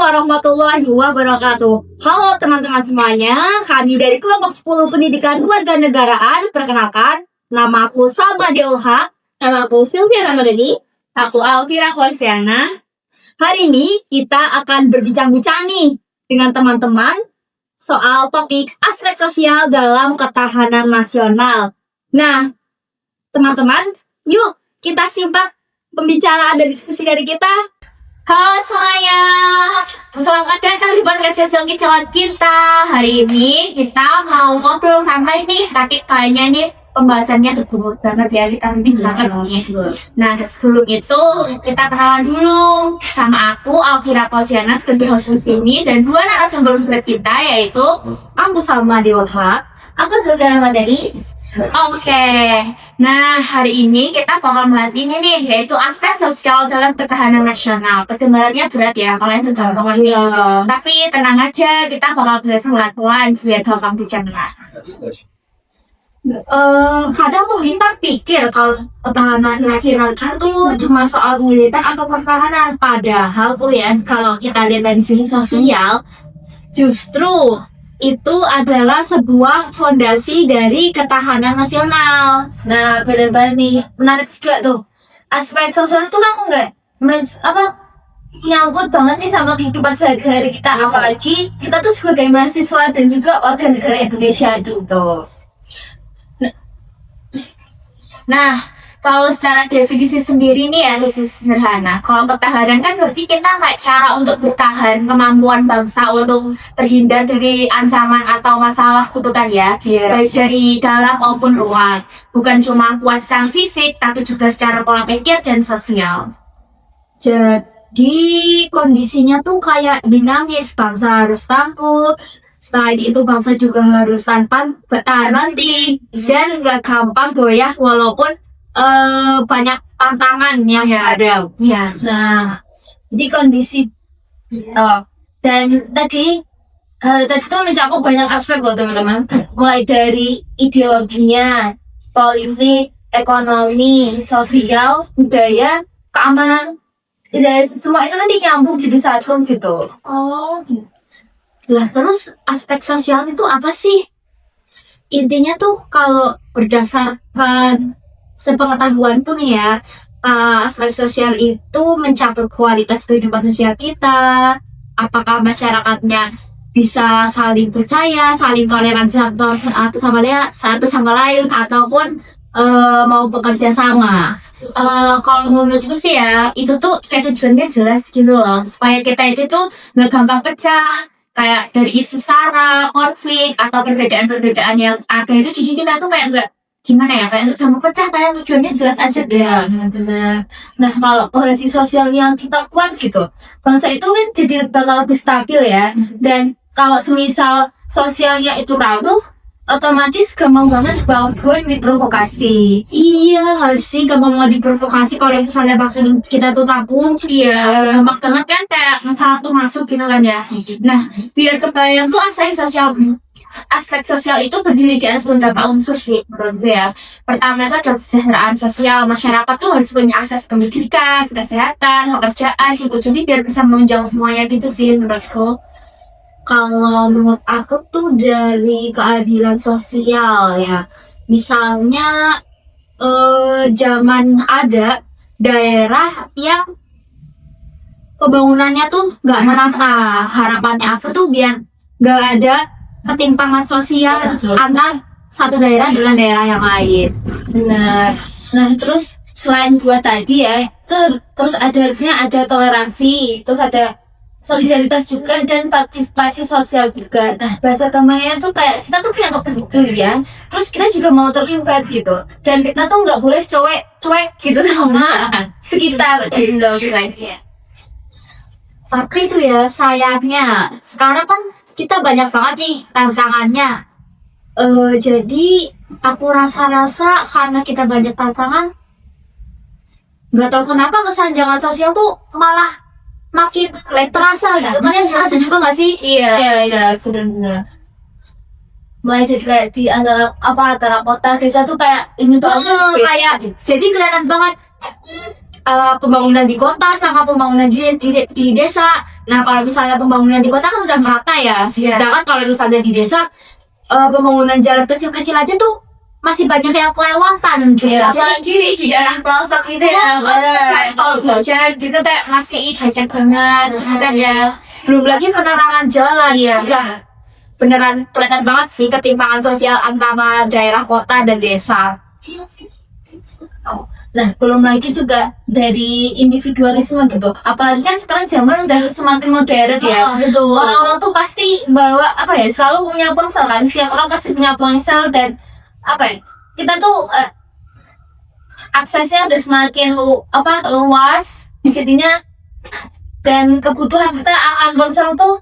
warahmatullahi wabarakatuh. Halo teman-teman semuanya, kami dari kelompok 10 pendidikan kewarganegaraan. Perkenalkan, nama aku Salma Deolha. Nama aku Sylvia Ramadhani. Aku Alvira Kolsiana. Hari ini kita akan berbincang-bincang nih dengan teman-teman soal topik aspek sosial dalam ketahanan nasional. Nah, teman-teman, yuk kita simak pembicaraan dan diskusi dari kita. Halo semuanya, selamat datang di podcast Sesiong Kicauan kita. Hari ini kita mau ngobrol santai nih, tapi kayaknya nih pembahasannya berbobot banget ya, kita penting banget nih. Nah, sebelum itu kita kenalan dulu sama aku Alvira Kolsiana sebagai host di sini dan dua narasumber kita yaitu Aku Salma Deolha. aku Sylvia Ramadhani. Oke, nah hari ini kita bakal bahas ini nih, yaitu aspek sosial dalam ketahanan nasional. Perkembangannya berat ya, kalian tuh gampang nih. Tapi tenang aja, kita bakal bahas pelan-pelan biar gampang dicerna. Kadang tuh kita pikir kalau ketahanan nasional itu cuma soal militer atau pertahanan. Padahal tuh ya, kalau kita lihat dari sisi sosial, justru itu adalah sebuah fondasi dari ketahanan nasional. Nah, benar-benar nih, menarik juga tuh. Aspek sosial itu kan nyangkut banget nih sama kehidupan sehari-hari kita, apalagi kita tuh sebagai mahasiswa dan juga warga negara Indonesia gitu. Nah, kalau secara definisi sendiri nih ya, definisi sederhana. Kalau ketahanan kan berarti kita kayak cara untuk bertahan, kemampuan bangsa untuk terhindar dari ancaman atau masalah kutukan ya. Baik dari dalam maupun luar. Bukan cuma kuat secara fisik, tapi juga secara pola pikir dan sosial. Jadi kondisinya tuh kayak dinamis, bangsa harus tangguh. Selain itu bangsa juga harus tahan nanti dan nggak gampang goyah walaupun banyak tantangan yang ada. Ya. Nah, jadi kondisi dan tadi tuh mencakup banyak aspek loh teman-teman. Mulai dari ideologinya, politik, ekonomi, sosial, budaya, keamanan, semua itu nanti nyambung jadi satu gitu. Oh. Lah terus aspek sosial itu apa sih? Intinya tuh kalau berdasarkan sepengetahuan pun ya, aspek sosial itu mencapai kualitas kehidupan sosial kita. Apakah masyarakatnya bisa saling percaya, saling toleransi satu sama lain, ataupun mau bekerja sama. Kalau menurutku sih ya, itu tuh kayak tujuannya jelas gitu loh, supaya kita itu tuh nggak gampang pecah. Kayak dari isu sara, konflik, atau perbedaan-perbedaan yang ada itu jadi kita tuh kayak nggak gimana ya, kayak nggak gampang pecah, kayak tujuannya jelas aja deh. Benar. Nah kalau kohesi sosial yang kita kuat gitu, bangsa itu kan jadi bakal lebih stabil ya. Dan kalau semisal sosialnya itu rapuh, otomatis gampang banget buat diprovokasi. Iya nggak sih, gampang banget diprovokasi kalau misalnya bangsa kita tuh rapuh. Iya, gampang banget kan kayak masalah tuh masuk gitu kan ya. Nah, biar kebayang tuh aspek sosial itu berdiri di atas beberapa unsur sih menurut gue ya. Pertama itu ada kesejahteraan sosial. Masyarakat tuh harus punya akses pendidikan, kesehatan, pekerjaan gitu. Jadi biar bisa menunjang semuanya gitu sih menurutku. Kalau menurut aku tuh dari keadilan sosial ya. Misalnya zaman ada daerah yang pembangunannya tuh nggak merata. Harapannya aku tuh biar nggak ada ketimpangan sosial antar satu daerah dengan daerah yang lain. Benar. Nah, terus selain buat tadi ya, terus ada toleransi, terus ada solidaritas juga dan partisipasi sosial juga. Nah, bahasa gampangnya tuh kayak kita tuh punya kepedulian, terus kita juga mau terlibat gitu. Dan kita tuh nggak boleh cuek gitu sama sekitar gitu. Tapi itu ya sayangnya sekarang kan kita banyak banget nih tantangannya. Jadi aku rasa karena kita banyak tantangan, nggak tahu kenapa kesenjangan sosial tuh malah makin terasa gitu. Kalian ngerasa juga nggak sih? Iya, benar-benar. Mulai dari kayak di antara kota desa tuh kayak ini banget kayak jadi kelihatan banget pembangunan di kota sama pembangunan di desa. Nah kalau misalnya pembangunan di kota kan udah merata ya, sedangkan kalau misalnya di desa pembangunan jalan kecil-kecil aja tuh masih banyak yang kelewatan gitu. Apalagi di daerah pelosok gitu ya, kayak tol Bojan gitu kayak masih becek banget kan ya. Belum lagi penerangan jalan ya. Udah beneran kelihatan banget sih ketimpangan sosial antara daerah kota dan desa. Nah, belum lagi juga dari individualisme gitu. Apalagi kan sekarang zaman udah semakin modern ya. Betul. Orang-orang tuh pasti bawa selalu punya ponsel kan. Setiap orang pasti punya ponsel dan kita tuh aksesnya udah semakin luas jadinya, dan kebutuhan kita akan ponsel tuh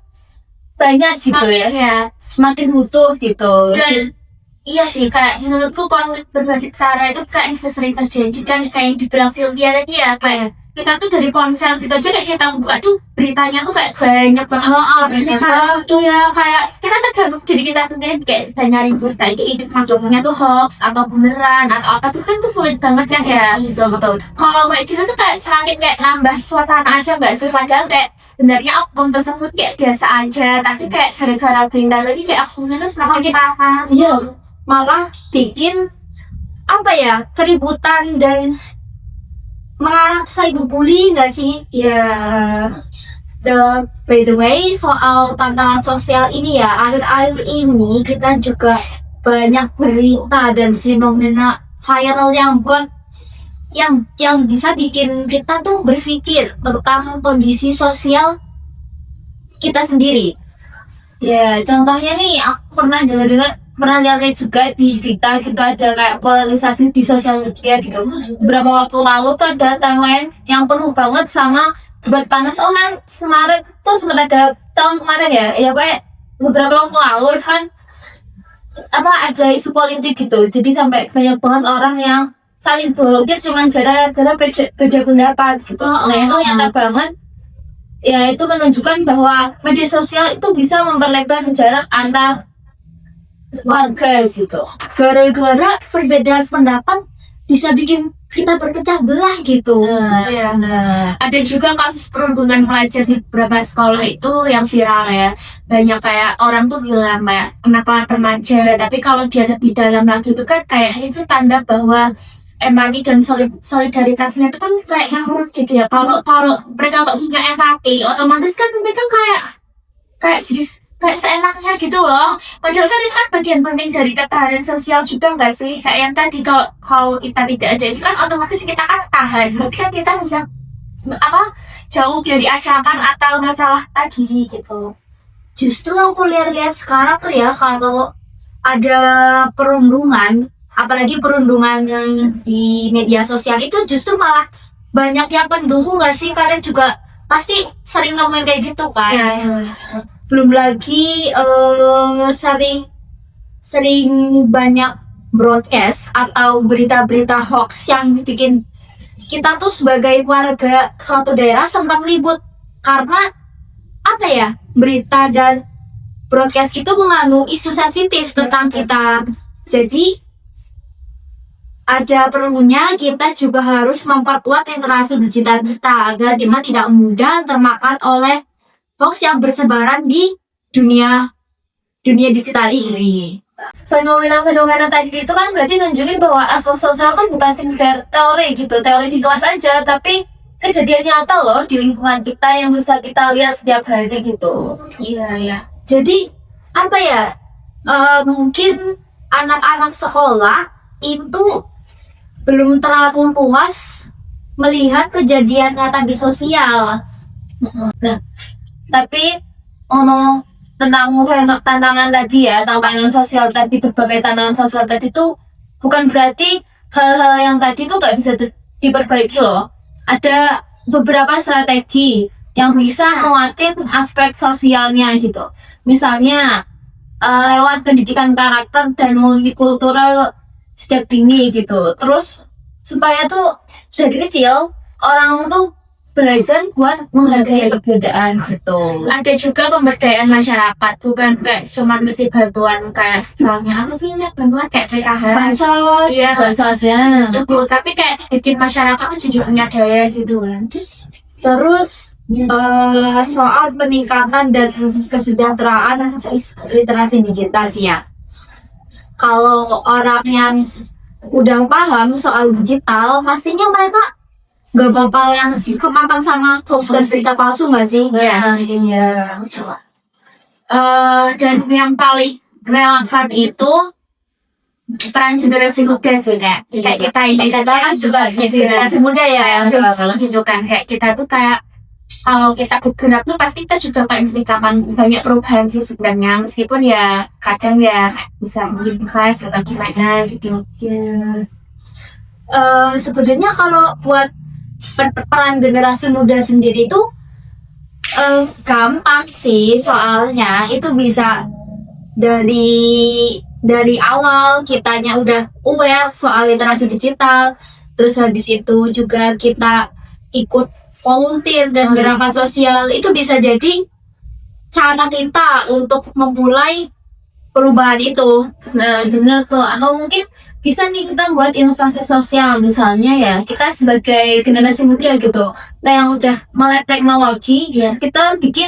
banyak gitu ya. Semakin butuh gitu. Dan iya sih, kayak menurutku konflik berbasis sara itu kayak sering terjadi kan, kayak yang dibilang Sylvia tadi ya, kayak kita tuh dari ponsel gitu aja kayak kita buka tuh beritanya tuh kayak banyak banget. Tuh ya kayak kita tergantung diri kita sendiri kayak bisa nyari berita itu masuknya tuh hoax atau beneran atau apa tuh kan tuh sulit banget kan ya. Betul. Kalau kayak gitu tuh kayak semakin kayak nambah suasana aja nggak sih, padahal kayak sebenarnya akun tersebut kayak biasa aja, tapi kayak gara-gara berita tadi kayak akunnya tuh semakin panas. Iya, malah bikin keributan dan mengarah ke cyberbullying nggak sih? Ya, By the way, soal tantangan sosial ini ya, akhir-akhir ini kita juga banyak berita dan fenomena viral yang bisa bikin kita tuh berpikir tentang kondisi sosial kita sendiri. ya contohnya nih aku pernah lihat juga di berita gitu, ada kayak polarisasi di sosial media gitu. Beberapa waktu lalu tuh ada timeline yang penuh banget sama debat panas. Kan kemarin tuh sempat ada tahun kemarin ya kayak beberapa waktu lalu itu kan ada isu politik gitu. Jadi sampai banyak banget orang yang saling blokir cuman gara-gara beda pendapat gitu. Nah itu nyata banget. Ya itu menunjukkan bahwa media sosial itu bisa memperlebar jarak antar warga gitu. Gara-gara perbedaan pendapat bisa bikin kita berpecah belah gitu. Nah, Ada juga kasus perundungan pelajar di beberapa sekolah itu yang viral ya. Banyak kayak orang tuh bilang kayak kenakalan remaja, tapi kalau dia lebih dalam lagi itu kan kayak itu tanda bahwa empati dan solidaritasnya itu kan kayak yang gitu ya. Kalau mereka nggak punya empati, otomatis kan mereka kayak jadi kayak seenaknya gitu loh. Padahal kan itu kan bagian penting dari ketahanan sosial juga nggak sih? Kayak yang tadi kalau kita tidak ada itu kan otomatis kita kan tahan. Berarti kan kita bisa jauh dari ancaman atau masalah tadi gitu. Justru aku lihat-lihat sekarang tuh ya, kalau ada perundungan, apalagi perundungan yang di media sosial itu justru malah banyak yang pendukung nggak sih? Kalian juga pasti sering nemuin kayak gitu kan? Belum lagi sering banyak broadcast atau berita-berita hoax yang bikin kita tuh sebagai warga suatu daerah sempat ribut karena berita dan broadcast itu mengandung isu sensitif tentang kita. Jadi ada perlunya kita juga harus memperkuat literasi digital kita agar kita tidak mudah termakan oleh hoax yang bersebaran di dunia digital ini. fenomena tadi itu kan berarti nunjukin bahwa aspek sosial kan bukan sekedar teori gitu, teori di kelas aja, tapi kejadian nyata loh di lingkungan kita yang bisa kita lihat setiap hari gitu. Iya. Jadi mungkin anak-anak sekolah itu belum terlalu puas melihat kejadian nyata di sosial. Nah, tapi ngomong tentang tantangan tadi ya, tantangan sosial tadi, berbagai tantangan sosial tadi itu bukan berarti hal-hal yang tadi itu gak bisa diperbaiki loh. Ada beberapa strategi yang bisa menguatkan aspek sosialnya gitu. Misalnya lewat pendidikan karakter dan multikultural sejak dini gitu. Terus supaya tuh dari kecil orang tuh belajar buat menghargai perbedaan gitu. Ada juga pemberdayaan masyarakat, bukan kayak cuma ngasih bantuan kayak misalnya apa sih bantuan kayak PKH. Bansos, Iya. bansosnya. Tapi kayak bikin masyarakat kan juga punya daya gitu kan. Terus soal peningkatan dan kesejahteraan literasi digital ya. Kalau orang yang udah paham soal digital, pastinya mereka gak bakalan kemakan sama hoax dan berita palsu gak sih? Iya. Dan yang paling relevan itu peran generasi muda sih kayak kita ini kita kan juga generasi muda ya tunjukkan kayak kita tuh kayak kalau kita bergerak tuh pasti kita juga kayak menciptakan banyak perubahan sih sebenarnya meskipun ya kadang ya bisa khas atau gimana gitu. Sebenarnya kalau buat peran generasi muda sendiri itu gampang sih, soalnya itu bisa dari awal kitanya udah aware soal literasi digital, terus habis itu juga kita ikut volunteer dan gerakan sosial, itu bisa jadi cara kita untuk memulai perubahan itu. Nah, bener tuh. Atau mungkin bisa nih kita buat inovasi sosial, misalnya ya kita sebagai generasi muda gitu, kita yang udah melek teknologi, kita bikin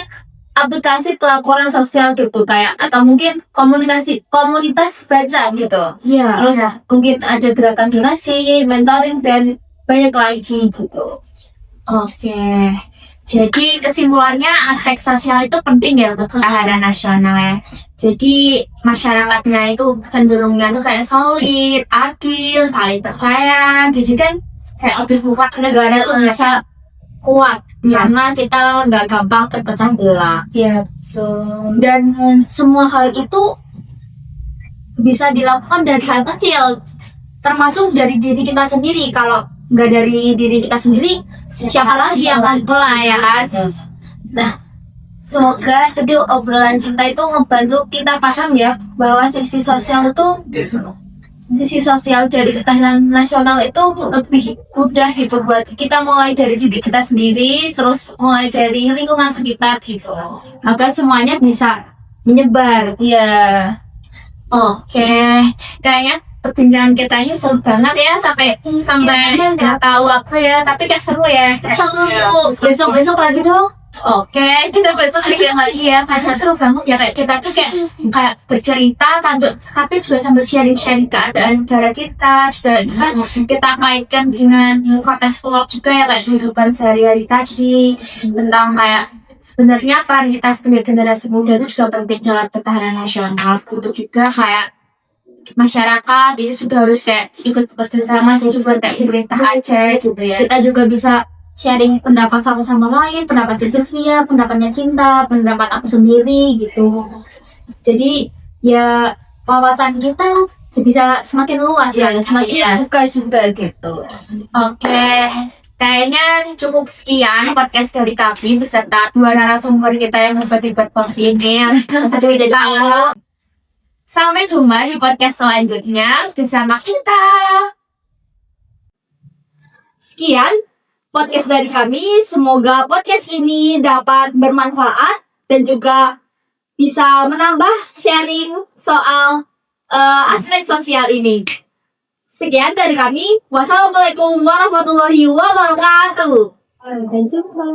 aplikasi pelaporan sosial gitu kayak, atau mungkin komunitas baca gitu. Iya. Terus mungkin ada gerakan donasi, mentoring, dan banyak lagi gitu. Oke. Jadi kesimpulannya aspek sosial itu penting ya untuk ketahanan nasional ya. Jadi masyarakatnya itu cenderungnya tuh kayak solid, adil, saling percaya. Jadi kan kayak lebih kuat negara itu bisa kuat karena kita nggak gampang terpecah belah. Iya, betul. Dan semua hal itu bisa dilakukan dari hal kecil, termasuk dari diri kita sendiri. Kalau nggak dari diri kita sendiri, siapa lagi yang akan mulai ya kan? Nah, semoga tadi obrolan kita itu ngebantu kita paham ya bahwa sisi sosial dari ketahanan nasional itu lebih mudah gitu buat kita, mulai dari diri kita sendiri, terus mulai dari lingkungan sekitar gitu, Agar semuanya bisa menyebar. iya. Oke, kayaknya perbincangan kita ini seru banget ya sampai nggak tahu waktu ya, tapi kayak seru ya. Besok lagi dong. Oke, kita besok bikin lagi ya. Karena seru banget ya kayak kita tuh kayak bercerita tapi juga sambil sharing keadaan negara kita, juga kan kita kaitkan dengan kontekstual juga ya kayak kehidupan sehari-hari tadi tentang kayak sebenarnya peran kita sebagai generasi muda itu juga penting dalam ketahanan nasional. Itu juga kayak masyarakat ini sudah harus kayak ikut bekerjasama, jadi bukan kayak pemerintah aja gitu ya. Kita juga bisa sharing pendapat satu sama lain, pendapat Sylvia, pendapatnya Cinta, pendapat aku sendiri gitu. Jadi ya wawasan kita bisa semakin luas Ya, ya, semakin buka juga gitu. Oke, kayaknya cukup sekian podcast dari kami beserta dua narasumber kita yang hebat-hebat ini yang cerita. Sampai jumpa di podcast selanjutnya bersama kita. Sekian podcast dari kami. Semoga podcast ini dapat bermanfaat dan juga bisa menambah sharing soal aspek sosial ini. Sekian dari kami. Wassalamualaikum warahmatullahi wabarakatuh. Sampai jumpa.